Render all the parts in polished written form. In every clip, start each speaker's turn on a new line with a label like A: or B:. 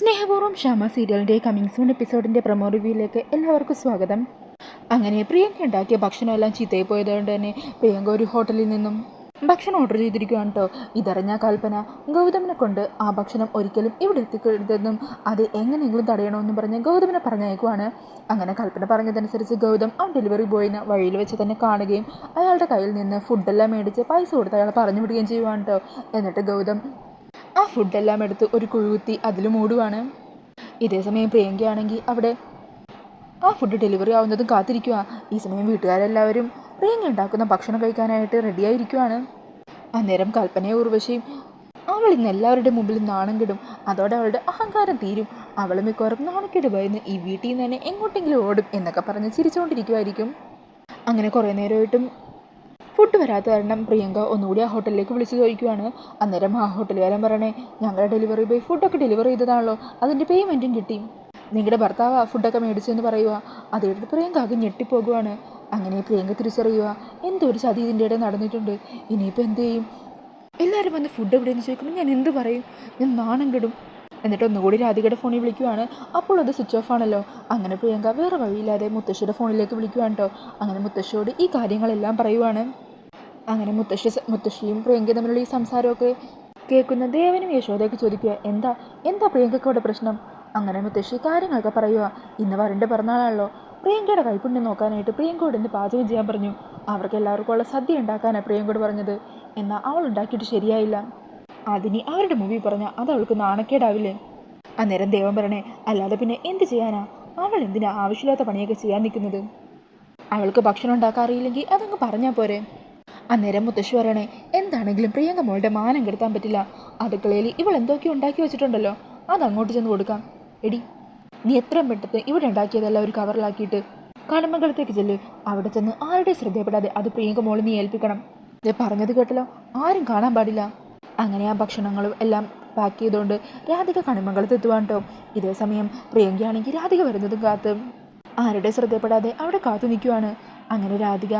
A: സ്നേഹപൂർവ്വം ക്ഷമ സീരിയലിൻ്റെ കമ്മിങ് സൂൺ എപ്പിസോഡിൻ്റെ പ്രൊമോ റിവ്യൂയിലേക്ക് എല്ലാവർക്കും സ്വാഗതം. അങ്ങനെ പ്രിയങ്ക ഉണ്ടാക്കിയ ഭക്ഷണമെല്ലാം ചീത്തയായി പോയതുകൊണ്ട് തന്നെ പ്രിയങ്ക ഒരു ഹോട്ടലിൽ നിന്നും ഭക്ഷണം ഓർഡർ ചെയ്തിരിക്കുകയാണ് കേട്ടോ. ഇതറിഞ്ഞ കൽപ്പന ഗൗതമിനെ കൊണ്ട് ആ ഭക്ഷണം ഒരിക്കലും ഇവിടെ എത്തിക്കരുതെന്നും അത് എങ്ങനെയെങ്കിലും തടയണമെന്നും പറഞ്ഞ് ഗൗതമിനെ പറഞ്ഞയക്കുവാണ്. അങ്ങനെ കൽപ്പന പറഞ്ഞതനുസരിച്ച് ഗൗതം ആ ഡെലിവറി ബോയിനെ വഴിയിൽ വെച്ച് തന്നെ കാണുകയും അയാളുടെ കയ്യിൽ നിന്ന് ഫുഡെല്ലാം മേടിച്ച് പൈസ കൊടുത്ത് അയാളെ പറഞ്ഞു വിടുകയും ചെയ്യുവാണ് കേട്ടോ. എന്നിട്ട് ഗൗതം ആ ഫുഡെല്ലാം എടുത്ത് ഒരു കുഴുകുത്തി അതിൽ മൂടുവാണ്. ഇതേസമയം പ്രിയങ്കയാണെങ്കിൽ അവിടെ ആ ഫുഡ് ഡെലിവറി ആവുന്നതും കാത്തിരിക്കുക. ഈ സമയം വീട്ടുകാരെല്ലാവരും പ്രിയങ്ക ഉണ്ടാക്കുന്ന ഭക്ഷണം കഴിക്കാനായിട്ട് റെഡിയായിരിക്കുവാണ്. അന്നേരം കൽപ്പനയും ഉർവശിയും അവൾ ഇന്ന് എല്ലാവരുടെ മുമ്പിൽ നാണം കെടും. അതോടെ അവളുടെ അഹങ്കാരം തീരും. അവൾ മിക്കവാറും നാണക്കേട് ഭയന്ന് ഈ വീട്ടിൽ നിന്ന് തന്നെ എങ്ങോട്ടെങ്കിലും ഓടും എന്നൊക്കെ പറഞ്ഞ് ചിരിച്ചുകൊണ്ടിരിക്കുമായിരിക്കും. അങ്ങനെ കുറേ നേരമായിട്ടും ഫുഡ് വരാത്ത കാരണം പ്രിയങ്ക ഒന്നുകൂടി ആ ഹോട്ടലിലേക്ക് വിളിച്ചു ചോദിക്കുവാണ്. അന്നേരം ആ ഹോട്ടലുകാരൻ പറയണേ, ഞങ്ങളുടെ ഡെലിവറി ബോയ് ഫുഡൊക്കെ ഡെലിവറി ചെയ്തതാണല്ലോ, അതിൻ്റെ പേയ്മെൻറ്റും കിട്ടി, നിങ്ങളുടെ ഭർത്താവ് ഫുഡൊക്കെ മേടിച്ചെന്ന് പറയുക. അതേട്ട് പ്രിയങ്ക ആകെ ഞെട്ടിപ്പോകുവാണ്. അങ്ങനെ പ്രിയങ്ക തിരിച്ചറിയുക, എന്തോ ഒരു ചതി ഇതിൻ്റെ ഇടയിൽ നടന്നിട്ടുണ്ട്. ഇനിയിപ്പോൾ എന്ത് ചെയ്യും? എല്ലാവരും വന്ന് ഫുഡ് എവിടെയെന്ന് ചോദിക്കുമ്പോൾ ഞാൻ എന്ത് പറയും? ഞാൻ നാണം കെടും. എന്നിട്ട് ഒന്നുകൂടി രാധികയുടെ ഫോണിൽ വിളിക്കുവാണ്. അപ്പോൾ അത് സ്വിച്ച് ഓഫ് ആണല്ലോ. അങ്ങനെ പ്രിയങ്ക വേറെ വഴിയില്ലാതെ മുത്തശ്ശിയുടെ ഫോണിലേക്ക് വിളിക്കുവാണ് കേട്ടോ. അങ്ങനെ മുത്തശ്ശിയോട് ഈ കാര്യങ്ങളെല്ലാം പറയുവാണ്. അങ്ങനെ മുത്തശ്ശിയും പ്രിയങ്കയും തമ്മിലുള്ള ഈ സംസാരമൊക്കെ കേൾക്കുന്ന ദേവനും യശോദയൊക്കെ ചോദിക്കുക, എന്താ പ്രിയങ്കയ്ക്ക് അവിടെ പ്രശ്നം? അങ്ങനെ മുത്തശ്ശി കാര്യങ്ങളൊക്കെ പറയുക. ഇന്ന് വരൻ്റെ പിറന്നാളാണല്ലോ, പ്രിയങ്കയുടെ കൈപ്പുണ്യം നോക്കാനായിട്ട് പ്രിയങ്കയോട് ഇന്ന് പാചകം ചെയ്യാൻ പറഞ്ഞു. അവർക്ക് എല്ലാവർക്കും ഉള്ള സദ്യ ഉണ്ടാക്കാനാണ് പ്രിയങ്കയോട് പറഞ്ഞത്. എന്നാൽ അവൾ ഉണ്ടാക്കിയിട്ട് ശരിയായില്ല. അതിനി അവരുടെ മൂവി പറഞ്ഞാൽ അത് അവൾക്ക് നാണക്കേടാവില്ലേ? അന്നേരം ദേവൻ പറയണേ, അല്ലാതെ പിന്നെ എന്ത് ചെയ്യാനാ? അവൾ എന്തിനാ ആവശ്യമില്ലാത്ത പണിയൊക്കെ ചെയ്യാൻ നിൽക്കുന്നത്? അവൾക്ക് ഭക്ഷണം ഉണ്ടാക്കാൻ അറിയില്ലെങ്കിൽ അതങ്ങ് പറഞ്ഞാൽ പോരെ. അന്നേരം മുത്തശ്ശി പറയണേ, എന്താണെങ്കിലും പ്രിയങ്ക മോളുടെ മാനം കെടുത്താൻ പറ്റില്ല. അടുക്കളയിൽ ഇവൾ എന്തൊക്കെയോ ഉണ്ടാക്കി വെച്ചിട്ടുണ്ടല്ലോ, അതങ്ങോട്ട് ചെന്ന് കൊടുക്കാം. എടി, നീ എത്രയും പെട്ടെന്ന് ഇവിടെ ഉണ്ടാക്കിയതെല്ലാം ഒരു കവറിലാക്കിയിട്ട് കടമംഗലത്തേക്ക് ചെല്ല്. അവിടെ ചെന്ന് ആരുടെ ശ്രദ്ധയപ്പെടാതെ അത് പ്രിയങ്ക മോള് നീ ഏൽപ്പിക്കണം. ഇത് പറഞ്ഞത് കേട്ടല്ലോ, ആരും കാണാൻ പാടില്ല. അങ്ങനെ ആ ഭക്ഷണങ്ങളും എല്ലാം പാക്ക് ചെയ്തുകൊണ്ട് രാധിക കണിമംഗലത്ത് എത്തുവാണ് കേട്ടോ. ഇതേ സമയം പ്രിയങ്കയാണെങ്കിൽ രാധിക വരുന്നതും കാത്ത് ആരുടെ ശ്രദ്ധയപ്പെടാതെ അവിടെ കാത്തു നിൽക്കുവാണ്. അങ്ങനെ രാധിക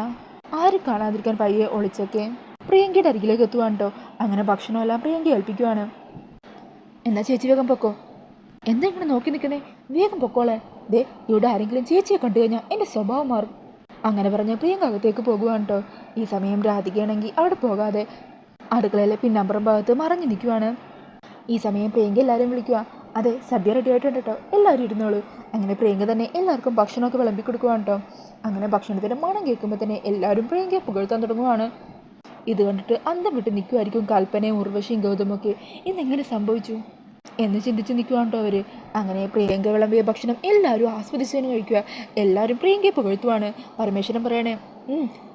A: ആരും കാണാതിരിക്കാൻ പയ്യെ ഒളിച്ചൊക്കെ പ്രിയങ്കയുടെ അരികിലേക്ക് എത്തുവാണ് കേട്ടോ. അങ്ങനെ ഭക്ഷണമെല്ലാം പ്രിയങ്ക ഏൽപ്പിക്കുവാണ്. എന്നാ ചേച്ചി വേഗം പൊക്കോ. എന്താ ഇങ്ങനെ നോക്കി നിൽക്കുന്നേ? വേഗം പൊക്കോളെ. ദേ, ഇവിടെ ആരെങ്കിലും ചേച്ചിയെ കണ്ടു കഴിഞ്ഞാൽ എൻ്റെ സ്വഭാവം മാറും. അങ്ങനെ പറഞ്ഞ് പ്രിയങ്ക അകത്തേക്ക് പോകുവാണ് കേട്ടോ. ഈ സമയം രാധികയാണെങ്കിൽ അവിടെ പോകാതെ അടുക്കളയിലെ പിന്നമ്പുറം ഭാഗത്ത് മറഞ്ഞു നിൽക്കുവാണ്. ഈ സമയം പ്രിയങ്ക എല്ലാവരും വിളിക്കുക. അതെ, സദ്യ റെഡി ആയിട്ടുണ്ട് കേട്ടോ, എല്ലാവരും ഇരുന്നോളൂ. അങ്ങനെ പ്രിയങ്ക തന്നെ എല്ലാവർക്കും ഭക്ഷണമൊക്കെ വിളമ്പി കൊടുക്കുവാണ് കേട്ടോ. അങ്ങനെ ഭക്ഷണത്തിൻ്റെ മണം കേൾക്കുമ്പോൾ തന്നെ എല്ലാവരും പ്രിയങ്കയെ പുകഴ്ത്താൻ തുടങ്ങുവാണ്. ഇത് കണ്ടിട്ട് അന്തം വിട്ട് നിൽക്കുമായിരിക്കും കൽപ്പനയും ഉർവശിയും ഗൗതമൊക്കെ. ഇന്നെങ്ങനെ സംഭവിച്ചു എന്ന് ചിന്തിച്ച് നിൽക്കുവാണ് കേട്ടോ അവർ. അങ്ങനെ പ്രിയങ്ക വിളമ്പിയ ഭക്ഷണം എല്ലാവരും ആസ്വദിച്ചതിന് കഴിക്കുക. എല്ലാവരും പ്രിയങ്കയെ പുകഴ്ത്തുവാണ്. പരമേശ്വരൻ പറയണേ,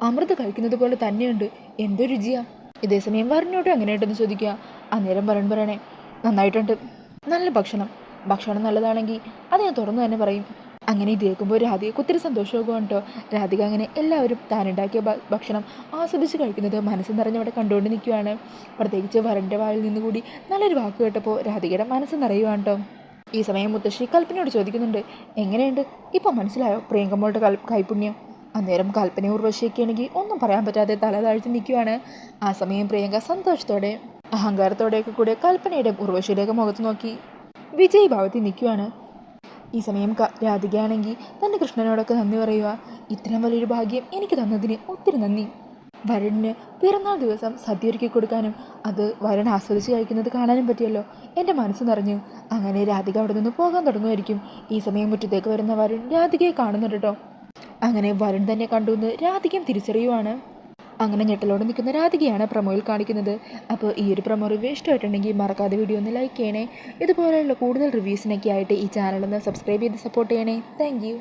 A: അമൃത് കഴിക്കുന്നത് പോലെ തന്നെയുണ്ട്, എന്തോ രുചിയാ. ഇതേസമയം വരനോട്ടും എങ്ങനെയായിട്ടെന്ന് ചോദിക്കുക. അന്നേരം വരൻ പറയണേ, നന്നായിട്ടുണ്ട്, നല്ല ഭക്ഷണം നല്ലതാണെങ്കിൽ അത് ഞാൻ തുറന്നു തന്നെ പറയും. അങ്ങനെ ഇത് കേൾക്കുമ്പോൾ രാധികയ്ക്ക് ഒത്തിരി സന്തോഷമാകുവാണ് കേട്ടോ. രാധിക അങ്ങനെ എല്ലാവരും താനുണ്ടാക്കിയ ഭക്ഷണം ആസ്വദിച്ച് കഴിക്കുന്നത് മനസ്സ് നിറഞ്ഞവിടെ കണ്ടുകൊണ്ട് നിൽക്കുകയാണ്. പ്രത്യേകിച്ച് വരൻ്റെ വായിൽ നിന്നുകൂടി നല്ലൊരു വാക്ക് കേട്ടപ്പോൾ രാധികയുടെ മനസ്സ് നിറയുവാണ് കേട്ടോ. ഈ സമയം മുത്തശ്ശി കൽപ്പനയോട് ചോദിക്കുന്നുണ്ട്, എങ്ങനെയുണ്ട് ഇപ്പോൾ മനസ്സിലായോ പ്രിയങ്കമ്മളുടെ കൈപുണ്യം? അന്നേരം കൽപ്പനയും ഉർവശിയൊക്കെ ആണെങ്കിൽ ഒന്നും പറയാൻ പറ്റാതെ തല താഴ്ത്തി നിൽക്കുകയാണ്. ആ സമയം പ്രിയങ്ക സന്തോഷത്തോടെ അഹങ്കാരത്തോടെയൊക്കെ കൂടെ കൽപ്പനയുടെ ഉർവശിയുടെയൊക്കെ മുഖത്ത് നോക്കി വിജയ് ഭാവത്തിൽ നിൽക്കുകയാണ്. ഈ സമയം രാധികയാണെങ്കിൽ തൻ്റെ കൃഷ്ണനോടൊക്കെ നന്ദി പറയുക. ഇത്രയും വലിയൊരു ഭാഗ്യം എനിക്ക് തന്നതിന് ഒത്തിരി നന്ദി. വരന് പിറന്നാൾ ദിവസം സദ്യ ഒരുക്കി കൊടുക്കാനും അത് വരൻ ആസ്വദിച്ച് കഴിക്കുന്നത് കാണാനും പറ്റിയല്ലോ, എൻ്റെ മനസ്സ് നിറഞ്ഞു. അങ്ങനെ രാധിക അവിടെ നിന്ന് പോകാൻ തുടങ്ങുമായിരിക്കും. ഈ സമയം മുറ്റത്തേക്ക് വരുന്ന വരൻ രാധികയെ കാണുന്നുണ്ട് കേട്ടോ. അങ്ങനെ വരൻ തന്നെ കണ്ടുവന്ന് രാധികയും തിരിച്ചറിയുവാണ്. അങ്ങനെ ഞെട്ടലോടെ നിൽക്കുന്ന രാധികയാണ് പ്രൊമോയിൽ കാണിക്കുന്നത്. അപ്പോൾ ഈ ഒരു പ്രൊമോ റിവ്യൂ ഇഷ്ടമായിട്ടുണ്ടെങ്കിൽ മറക്കാതെ വീഡിയോ ഒന്ന് ലൈക്ക് ചെയ്യണേ. ഇതുപോലെയുള്ള കൂടുതൽ റിവ്യൂസിനൊക്കെ ആയിട്ട് ഈ ചാനലൊന്ന് സബ്സ്ക്രൈബ് ചെയ്ത് സപ്പോർട്ട് ചെയ്യണേ. താങ്ക്